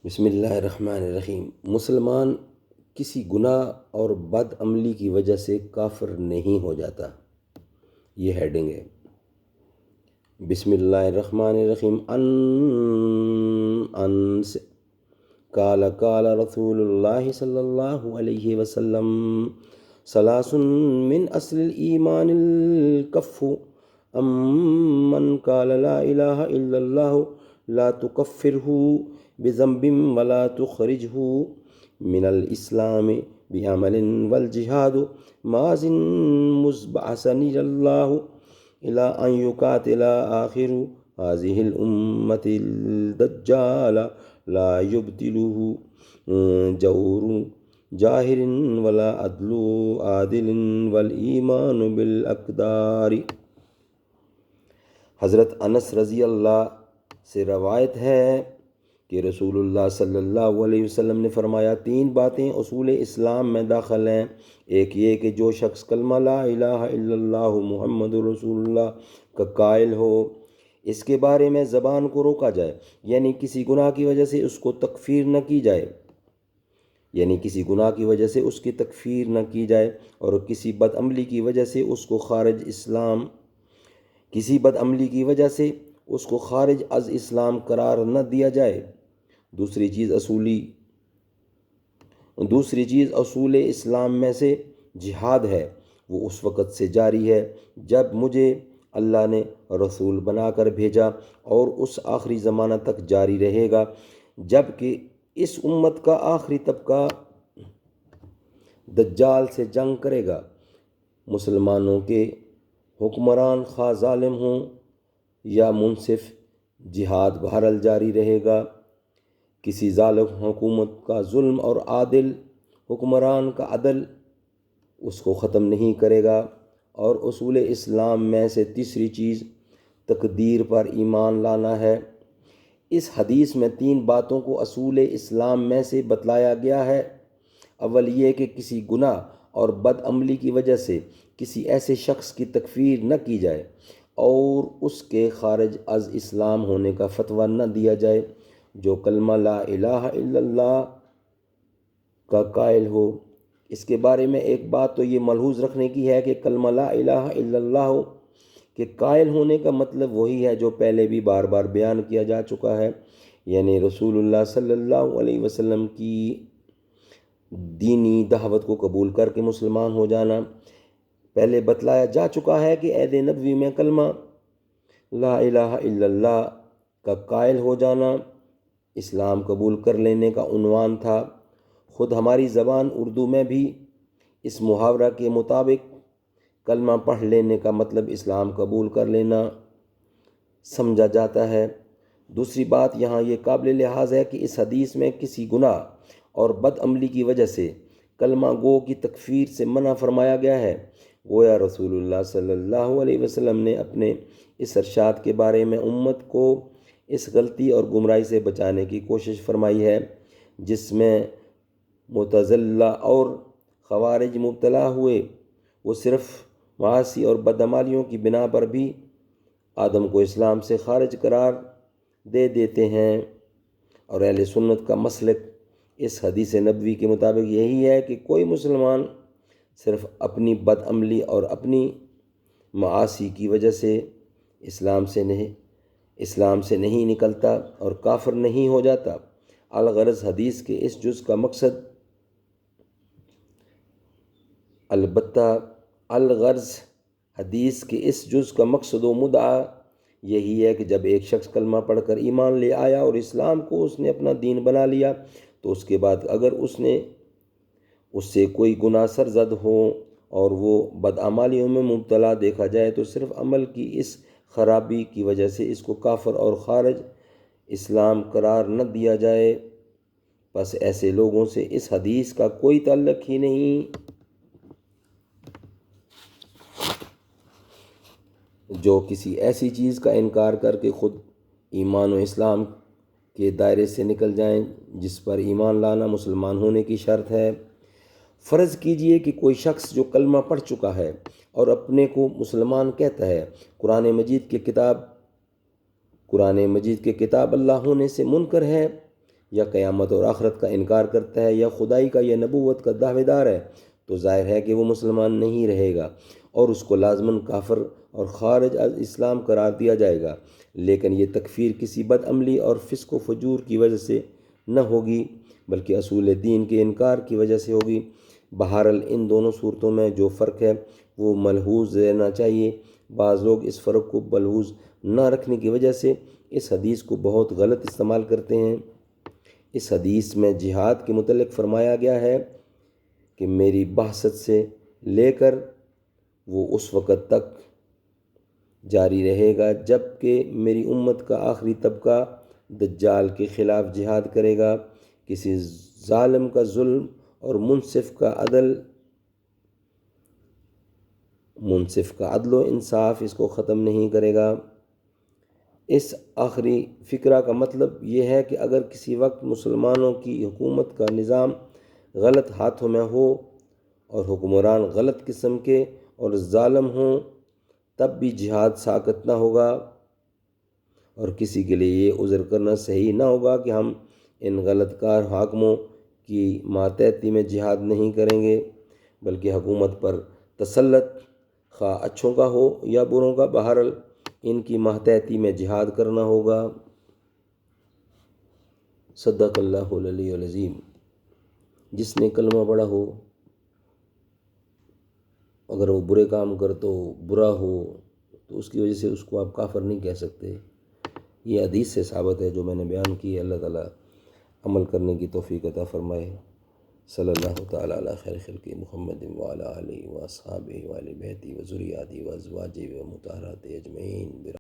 بسم اللہ الرحمن الرحیم۔ مسلمان کسی گناہ اور بد عملی کی وجہ سے کافر نہیں ہو جاتا۔ یہ ہیڈنگ ہے۔ بسم اللہ الرحمن الرحیم۔ قال رسول اللہ صلی اللہ علیہ وسلم ثلاث من اصل الایمان الکف من قال لا الہ الا اللہ لا تکفرہ بذنب ولا تخرجہ من الاسلام بعمل والجہاد ماض مذبعثنی اللہ الى ان یقاتل آخر هذه الامة الدجال لا يبدله جور جاہر ولا عدل عادل والایمان بالاقدار۔ حضرت انس رضی اللہ سے روایت ہے کہ رسول اللہ صلی اللہ علیہ وسلم نے فرمایا، تین باتیں اصول اسلام میں داخل ہیں۔ ایک یہ کہ جو شخص کلمہ لا الہ الا اللہ محمد رسول اللہ کا قائل ہو، اس کے بارے میں زبان کو روکا جائے، یعنی کسی گناہ کی وجہ سے اس کو تکفیر نہ کی جائے، اور کسی بد عملی کی وجہ سے اس کو خارج از اسلام قرار نہ دیا جائے۔ دوسری چیز اصول اسلام میں سے جہاد ہے۔ وہ اس وقت سے جاری ہے جب مجھے اللہ نے رسول بنا کر بھیجا، اور اس آخری زمانہ تک جاری رہے گا جب کہ اس امت کا آخری طبقہ دجال سے جنگ کرے گا۔ مسلمانوں کے حکمران خواہ ظالم ہوں یا منصف، جہاد بہرحال جاری رہے گا۔ کسی ظالم حکومت کا ظلم اور عادل حکمران کا عدل اس کو ختم نہیں کرے گا۔ اور اصول اسلام میں سے تیسری چیز تقدیر پر ایمان لانا ہے۔ اس حدیث میں تین باتوں کو اصول اسلام میں سے بتلایا گیا ہے۔ اول یہ کہ کسی گناہ اور بد عملی کی وجہ سے کسی ایسے شخص کی تکفیر نہ کی جائے اور اس کے خارج از اسلام ہونے کا فتویٰ نہ دیا جائے۔ جو کلمہ لا الہ الا اللہ کا قائل ہو، اس کے بارے میں ایک بات تو یہ ملحوظ رکھنے کی ہے کہ کلمہ لا الہ الا اللہ کے قائل ہونے کا مطلب وہی ہے جو پہلے بھی بار بار بیان کیا جا چکا ہے، یعنی رسول اللہ صلی اللہ علیہ وسلم کی دینی دعوت کو قبول کر کے مسلمان ہو جانا۔ پہلے بتلایا جا چکا ہے کہ عہد نبوی میں کلمہ لا الہ الا اللہ کا قائل ہو جانا اسلام قبول کر لینے کا عنوان تھا۔ خود ہماری زبان اردو میں بھی اس محاورہ کے مطابق کلمہ پڑھ لینے کا مطلب اسلام قبول کر لینا سمجھا جاتا ہے۔ دوسری بات یہاں یہ قابل لحاظ ہے کہ اس حدیث میں کسی گناہ اور بد عملی کی وجہ سے کلمہ گو کی تکفیر سے منع فرمایا گیا ہے۔ گویا رسول اللہ صلی اللہ علیہ وسلم نے اپنے اس ارشاد کے بارے میں امت کو اس غلطی اور گمراہی سے بچانے کی کوشش فرمائی ہے جس میں معتزلہ اور خوارج مبتلا ہوئے۔ وہ صرف معاصی اور بدعمالیوں کی بنا پر بھی آدم کو اسلام سے خارج قرار دے دیتے ہیں، اور اہل سنت کا مسلک اس حدیث نبوی کے مطابق یہی ہے کہ کوئی مسلمان صرف اپنی بد عملی اور اپنی معاصی کی وجہ سے اسلام سے نہیں نکلتا اور کافر نہیں ہو جاتا۔ الغرض حدیث کے اس جز کا مقصد و مدعا یہی ہے کہ جب ایک شخص کلمہ پڑھ کر ایمان لے آیا اور اسلام کو اس نے اپنا دین بنا لیا، تو اس کے بعد اگر اس سے کوئی گناہ سرزد ہو اور وہ بدعمالیوں میں مبتلا دیکھا جائے تو صرف عمل کی اس خرابی کی وجہ سے اس کو کافر اور خارج اسلام قرار نہ دیا جائے۔ بس ایسے لوگوں سے اس حدیث کا کوئی تعلق ہی نہیں جو کسی ایسی چیز کا انکار کر کے خود ایمان و اسلام کے دائرے سے نکل جائیں جس پر ایمان لانا مسلمان ہونے کی شرط ہے۔ فرض کیجئے کہ کوئی شخص جو کلمہ پڑھ چکا ہے اور اپنے کو مسلمان کہتا ہے، قرآن مجید کے کتاب اللہ ہونے سے منکر ہے، یا قیامت اور آخرت کا انکار کرتا ہے یا خدائی کا یا نبوت کا دعوے دار ہے تو ظاہر ہے کہ وہ مسلمان نہیں رہے گا اور اس کو لازماً کافر اور خارج از اسلام قرار دیا جائے گا۔ لیکن یہ تکفیر کسی بد عملی اور فسق و فجور کی وجہ سے نہ ہوگی بلکہ اصول دین کے انکار کی وجہ سے ہوگی۔ بہرحال ان دونوں صورتوں میں جو فرق ہے وہ ملحوظ رہنا چاہیے۔ بعض لوگ اس فرق کو ملحوظ نہ رکھنے کی وجہ سے اس حدیث کو بہت غلط استعمال کرتے ہیں۔ اس حدیث میں جہاد کے متعلق فرمایا گیا ہے کہ میری بعثت سے لے کر وہ اس وقت تک جاری رہے گا جب کہ میری امت کا آخری طبقہ دجال کے خلاف جہاد کرے گا۔ کسی ظالم کا ظلم اور منصف کا عدل و انصاف اس کو ختم نہیں کرے گا۔ اس آخری فقرہ کا مطلب یہ ہے کہ اگر کسی وقت مسلمانوں کی حکومت کا نظام غلط ہاتھوں میں ہو اور حکمران غلط قسم کے اور ظالم ہوں تب بھی جہاد ساقط نہ ہوگا، اور کسی کے لیے یہ عذر کرنا صحیح نہ ہوگا کہ ہم ان غلط کار حاکموں کی ماتحتی میں جہاد نہیں کریں گے، بلکہ حکومت پر تسلط خواہ اچھوں کا ہو یا بروں کا، بہرحال ان کی ماتحتی میں جہاد کرنا ہوگا۔ صدق اللہ العلی العظیم۔ جس نے کلمہ پڑھا ہو اگر وہ برے کام کرتا ہو، برا ہو، تو اس کی وجہ سے اس کو آپ کافر نہیں کہہ سکتے۔ یہ حدیث سے ثابت ہے جو میں نے بیان کی ہے۔ اللہ تعالیٰ عمل کرنے کی توفیق عطا فرمائے۔ صلی اللہ تعالیٰ علی خیر خلق محمد وعلی آلہ واصحابہ وآل بیتہ وذریاتہ وازواجہ ومطہراتہ اجمعین۔